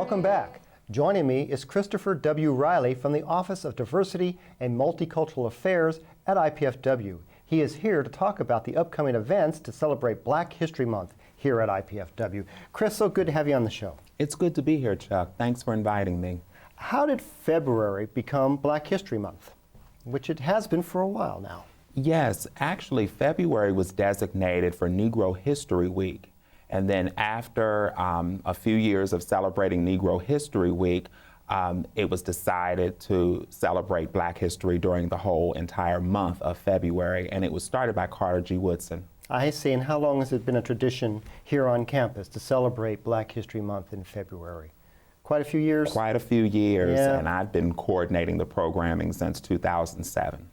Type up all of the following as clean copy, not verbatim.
Welcome back. Joining me is Christopher W. Riley from the Office of Diversity and Multicultural Affairs at IPFW. He is here to talk about the upcoming events to celebrate Black History Month here at IPFW. Chris, so good to have you on the show. It's good to be here, Chuck. Thanks for inviting me. How did February become Black History Month, which it has been for a while now? Yes, actually, February was designated for Negro History Week. And then after a few years of celebrating Negro History Week, it was decided to celebrate Black history during the whole entire month of February, and it was started by Carter G. Woodson. I see. And how long has it been a tradition here on campus to celebrate Black History Month in February? Quite a few years? Quite a few years, yeah. And I've been coordinating the programming since 2007.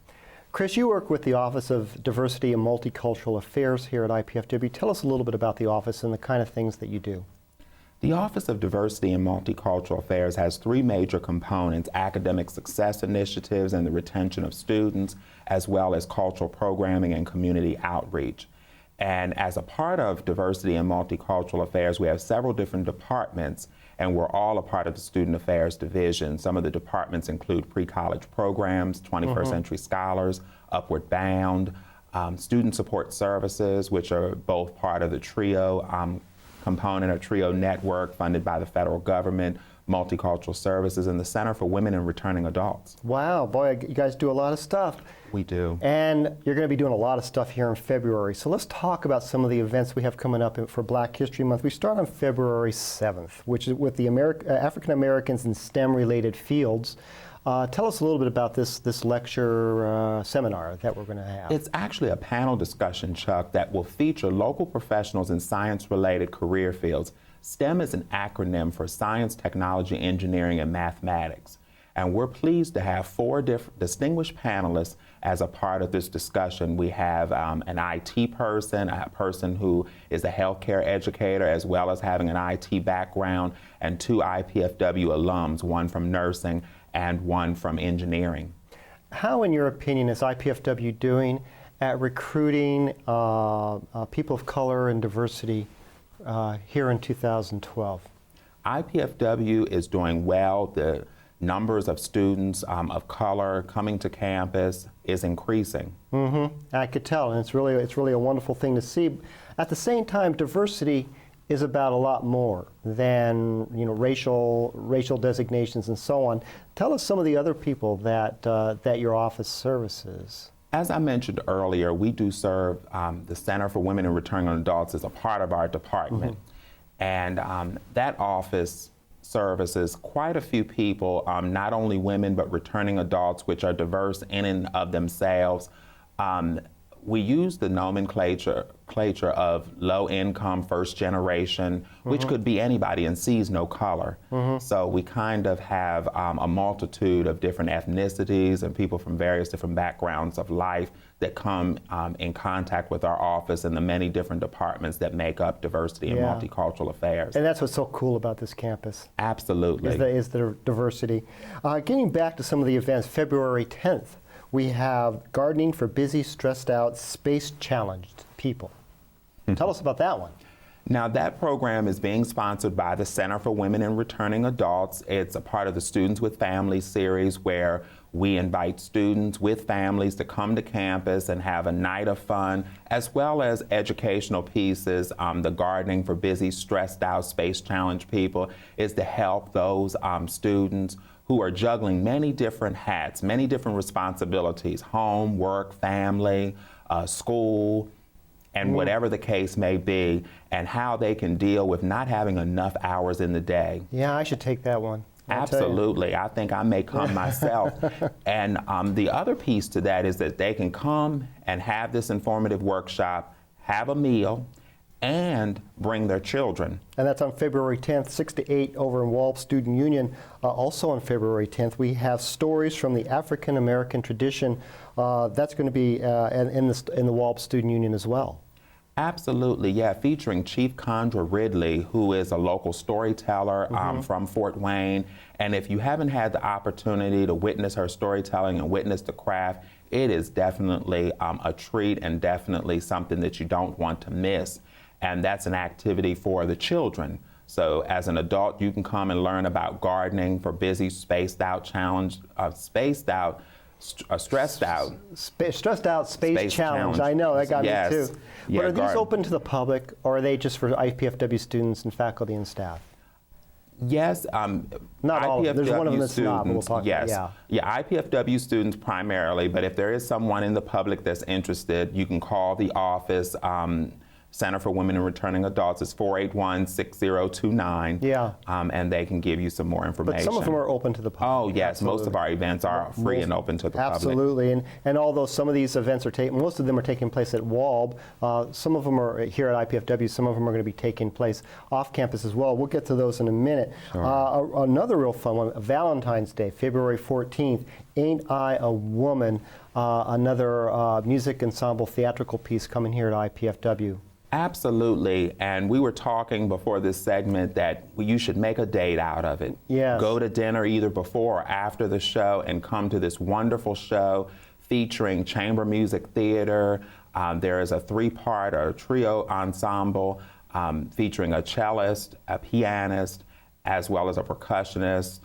Chris, you work with the Office of Diversity and Multicultural Affairs here at IPFW. Tell us a little bit about the office and the kind of things that you do. The Office of Diversity and Multicultural Affairs has three major components: academic success initiatives and the retention of students, as well as cultural programming and community outreach. And as a part of Diversity and Multicultural Affairs, we have several different departments, and we're all a part of the Student Affairs Division. Some of the departments include pre-college programs, 21st Century Scholars, Upward Bound, Student Support Services, which are both part of the TRIO component or TRIO network funded by the federal government, Multicultural Services, and the Center for Women and Returning Adults. Wow, boy, you guys do a lot of stuff. We do. And you're going to be doing a lot of stuff here in February. So let's talk about some of the events we have coming up for Black History Month. We start on February 7th, which is with the African Americans in STEM-related fields. Tell us a little bit about this lecture seminar that we're going to have. It's actually a panel discussion, Chuck, that will feature local professionals in science-related career fields. STEM is an acronym for Science, Technology, Engineering, and Mathematics. And we're pleased to have four distinguished panelists as a part of this discussion. We have an IT person, a person who is a healthcare educator, as well as having an IT background, and two IPFW alums, one from nursing and one from engineering. How, in your opinion, is IPFW doing at recruiting people of color and diversity here in 2012? IPFW is doing well. The numbers of students of color coming to campus is increasing. I could tell, and it's really a wonderful thing to see. At the same time, diversity is about a lot more than racial designations and so on. Tell us some of the other people that your office services. As I mentioned earlier, we do serve the Center for Women and Returning Adults as a part of our department. And that office services quite a few people, not only women, but returning adults, which are diverse in and of themselves. We use the nomenclature of low-income, first generation, which could be anybody and sees no color. So we kind of have a multitude of different ethnicities and people from various different backgrounds of life that come in contact with our office and the many different departments that make up diversity and multicultural affairs. And that's what's so cool about this campus. Absolutely. Is the diversity. Getting back to some of the events, February 10th, we have Gardening for Busy, Stressed Out, Space-Challenged People. Tell us about that one. Now, that program is being sponsored by the Center for Women and Returning Adults. It's a part of the Students with Families series, where we invite students with families to come to campus and have a night of fun, as well as educational pieces. The Gardening for Busy, Stressed Out, Space-Challenged People is to help those students who are juggling many different hats, many different responsibilities: home, work, family, school, and whatever the case may be, and how they can deal with not having enough hours in the day. Yeah, I should take that one. Absolutely. I think I may come myself. And the other piece to that is that they can come and have this informative workshop, have a meal, and bring their children. And that's on February 10th, 6 to 8 over in Walb Student Union. Also on February 10th, we have Stories from the African American Tradition. That's going to be in the Walb Student Union as well. Absolutely, yeah, featuring Chief Condra Ridley, who is a local storyteller from Fort Wayne. And if you haven't had the opportunity to witness her storytelling and witness the craft, it is definitely a treat and definitely something that you don't want to miss. And that's an activity for the children. So as an adult, you can come and learn about gardening for busy, stressed out Stressed out space challenge. I know, that got Yes. me too. Yeah, But are these open to the public, or are they just for IPFW students and faculty and staff? Yes, Not all of them. There's one of them that's not, but we'll talk yes. about Yeah, IPFW students primarily, but if there is someone in the public that's interested, you can call the office. Center for Women and Returning Adults is 481-6029. Yeah. And they can give you some more information. But some of them are open to the public. Oh, yes. Absolutely. Most of our events are free and open to the public. Absolutely. And although some of these events are most of them are taking place at WALB, some of them are here at IPFW, some of them are going to be taking place off campus as well. We'll get to those in a minute. Sure. Another real fun one, Valentine's Day, February 14th, Ain't I a Woman? Another music ensemble theatrical piece coming here at IPFW. Absolutely, and we were talking before this segment that you should make a date out of it. Yes. Go to dinner either before or after the show and come to this wonderful show featuring chamber music theater. There is a three-part or trio ensemble featuring a cellist, a pianist, as well as a percussionist.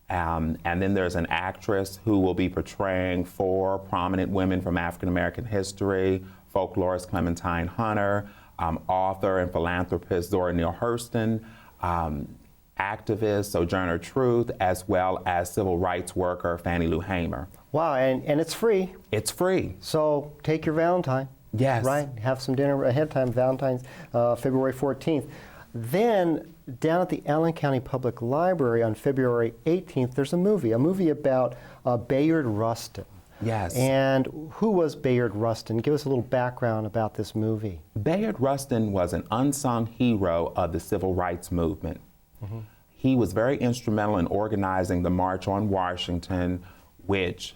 And then there's an actress who will be portraying 4 prominent women from African American history, folklorist Clementine Hunter, author and philanthropist Zora Neale Hurston, activist Sojourner Truth, as well as civil rights worker Fannie Lou Hamer. Wow, and it's free. It's free. So take your Valentine. Yes. Right? Have some dinner ahead of time, Valentine's, February 14th. Then down at the Allen County Public Library on February 18th, there's a movie about Bayard Rustin. Yes. And who was Bayard Rustin? Give us a little background about this movie. Bayard Rustin was an unsung hero of the civil rights movement. Mm-hmm. He was very instrumental in organizing the March on Washington, which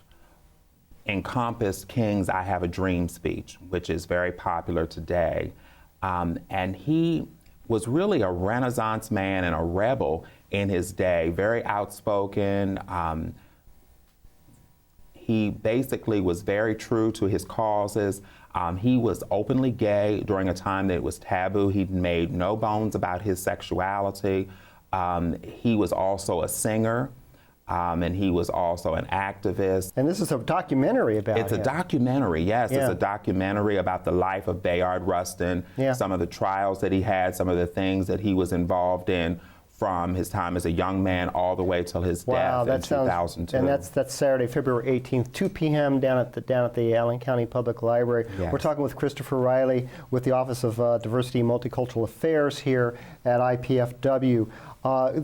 encompassed King's I Have a Dream speech, which is very popular today. And he was really a Renaissance man and a rebel in his day, very outspoken. He basically was very true to his causes. He was openly gay during a time that it was taboo. He made no bones about his sexuality. He was also a singer, and he was also an activist. And this is a documentary about It's him. a documentary, yes. Yeah. It's a documentary about the life of Bayard Rustin, some of the trials that he had, some of the things that he was involved in, from his time as a young man all the way till his death in 2002. And that's Saturday, February 18th, 2 p.m. down at the Allen County Public Library. Yes. We're talking with Christopher Riley with the Office of Diversity and Multicultural Affairs here at IPFW.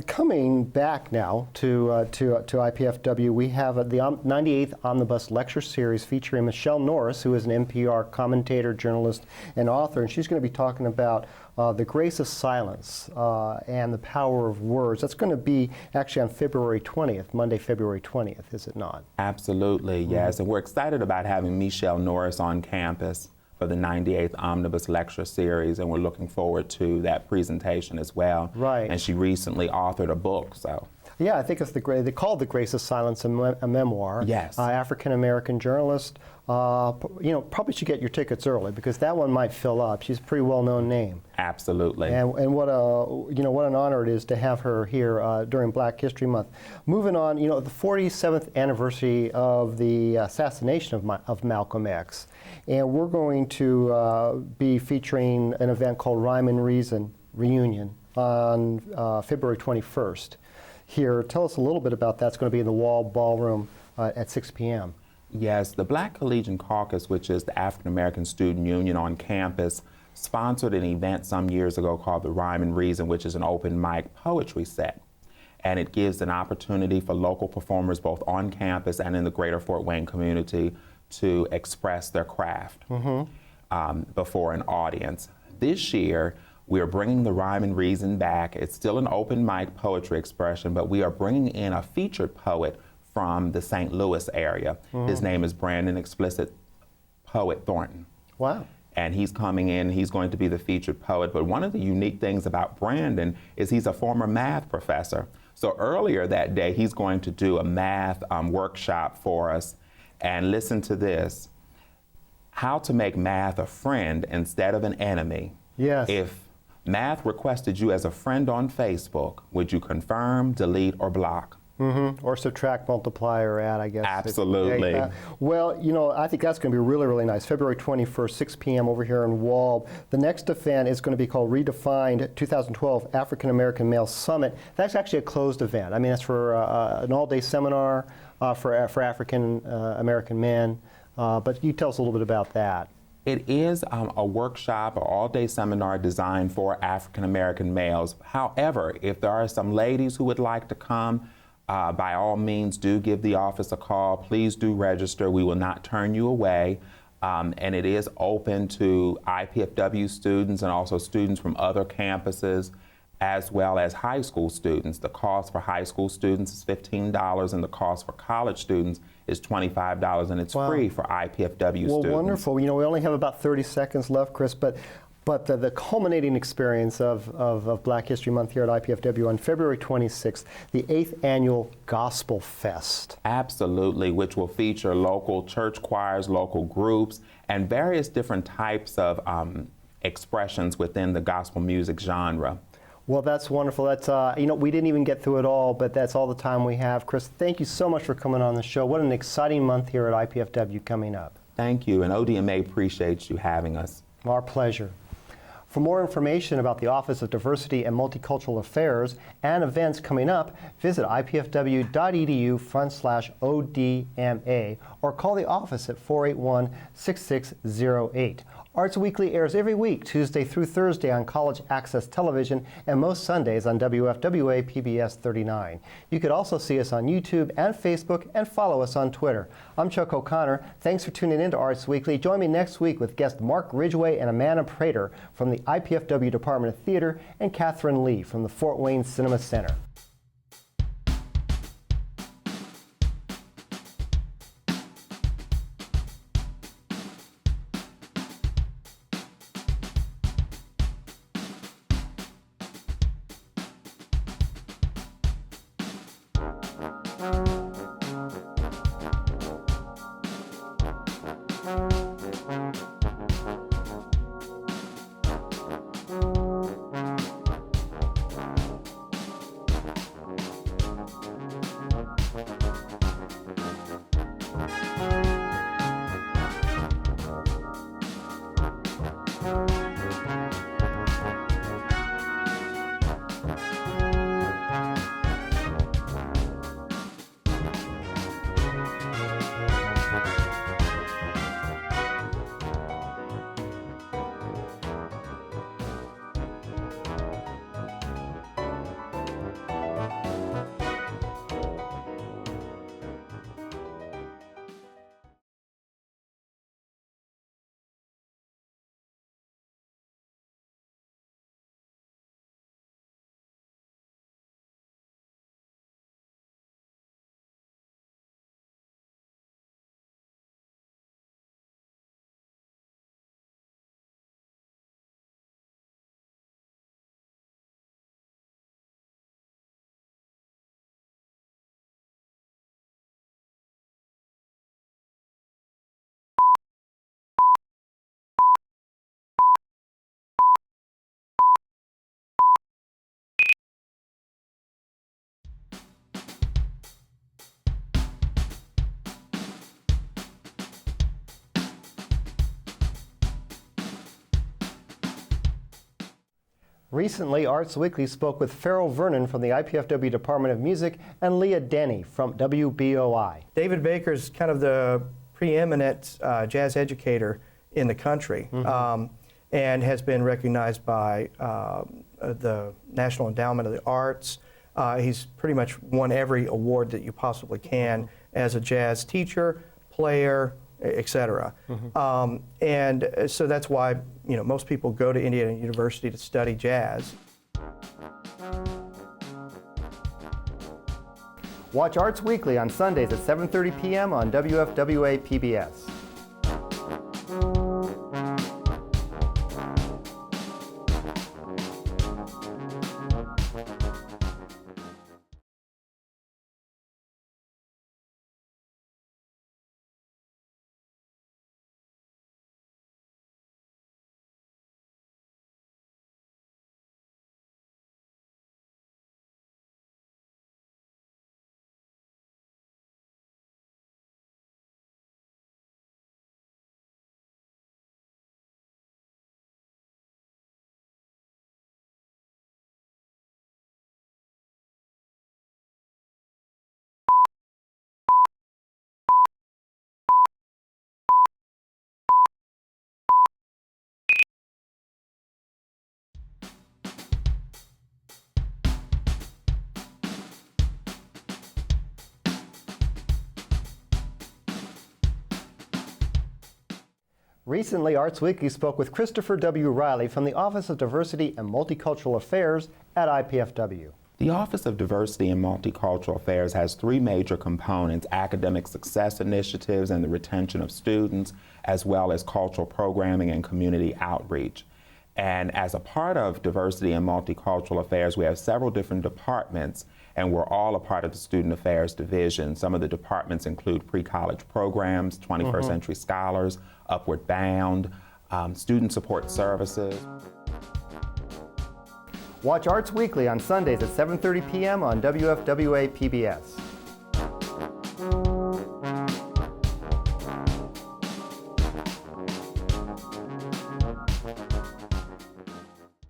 Coming back now to IPFW, we have the 98th Omnibus Lecture Series featuring Michelle Norris, who is an NPR commentator, journalist, and author, and she's going to be talking about the grace of silence and the power of words. That's going to be actually on February 20th, Monday, February 20th, is it not? Absolutely, yes. And we're excited about having Michelle Norris on campus for the 98th Omnibus Lecture Series, and we're looking forward to that presentation as well. Right. And she recently authored a book, so. Yeah, I think it's they called The Grace of Silence a memoir. Yes. African-American journalist. Probably should get your tickets early because that one might fill up. She's a pretty well-known name. Absolutely. And what an honor it is to have her here during Black History Month. Moving on, the 47th anniversary of the assassination of Malcolm X, and we're going to be featuring an event called Rhyme and Reason Reunion on February 21st. Here, tell us a little bit about that. It's going to be in the Wall Ballroom at 6 p.m. Yes, the Black Collegian Caucus, which is the African American Student Union on campus, sponsored an event some years ago called the Rhyme and Reason, which is an open mic poetry set. And it gives an opportunity for local performers both on campus and in the greater Fort Wayne community to express their craft before an audience. This year, we are bringing the Rhyme and Reason back. It's still an open mic poetry expression, but we are bringing in a featured poet from the St. Louis area. His name is Brandon Explicit Poet Thornton. Wow. And he's coming in, he's going to be the featured poet. But one of the unique things about Brandon is he's a former math professor. So earlier that day, he's going to do a math workshop for us. And listen to this: how to make math a friend instead of an enemy. Yes. If Math requested you as a friend on Facebook. Would you confirm, delete, or block? Or subtract, multiply, or add, I guess. Absolutely. Well, you know, I think that's going to be really, really nice. February 21st, 6 p.m. over here in Walb. The next event is going to be called Redefined 2012 African American Male Summit. That's actually a closed event. I mean, that's for an all-day seminar for African American men. But you tell us a little bit about that. It is a workshop or all-day seminar designed for African American males. However, if there are some ladies who would like to come, by all means, do give the office a call. Please do register. We will not turn you away. And it is open to IPFW students and also students from other campuses, as well as high school students. The cost for high school students is $15, and the cost for college students is $25, and it's free for IPFW students. Well, wonderful. You know, we only have about 30 seconds left, Chris, but the culminating experience of Black History Month here at IPFW on February 26th, the 8th Annual Gospel Fest. Absolutely, which will feature local church choirs, local groups, and various different types of expressions within the gospel music genre. Well, that's wonderful. That's you know, we didn't even get through it all, but that's all the time we have. Chris, thank you so much for coming on the show. What an exciting month here at IPFW coming up. Thank you, and ODMA appreciates you having us. Our pleasure. For more information about the Office of Diversity and Multicultural Affairs and events coming up, visit ipfw.edu/ODMA or call the office at 481-6608. Arts Weekly airs every week, Tuesday through Thursday on College Access Television and most Sundays on WFWA PBS 39. You could also see us on YouTube and Facebook and follow us on Twitter. I'm Chuck O'Connor. Thanks for tuning in to Arts Weekly. Join me next week with guest Mark Ridgway and Amanda Prater from the IPFW Department of Theater and Catherine Lee from the Fort Wayne Cinema Center. Recently, Arts Weekly spoke with Farrell Vernon from the IPFW Department of Music and Leah Denny from WBOI. David Baker's kind of the preeminent jazz educator in the country, and has been recognized by the National Endowment of the Arts. He's pretty much won every award that you possibly can as a jazz teacher, player, etc. And so that's why, you know, most people go to Indiana University to study jazz. Watch Arts Weekly on Sundays at 7:30 p.m. on WFWA PBS. Recently, Arts Weekly spoke with Christopher W. Riley from the Office of Diversity and Multicultural Affairs at IPFW. The Office of Diversity and Multicultural Affairs has three major components: academic success initiatives and the retention of students, as well as cultural programming and community outreach. And as a part of Diversity and Multicultural Affairs, we have several different departments, and we're all a part of the Student Affairs Division. Some of the departments include pre-college programs, 21st Century Scholars, Upward Bound, Student Support Services. Watch Arts Weekly on Sundays at 7:30 p.m. on WFWA PBS.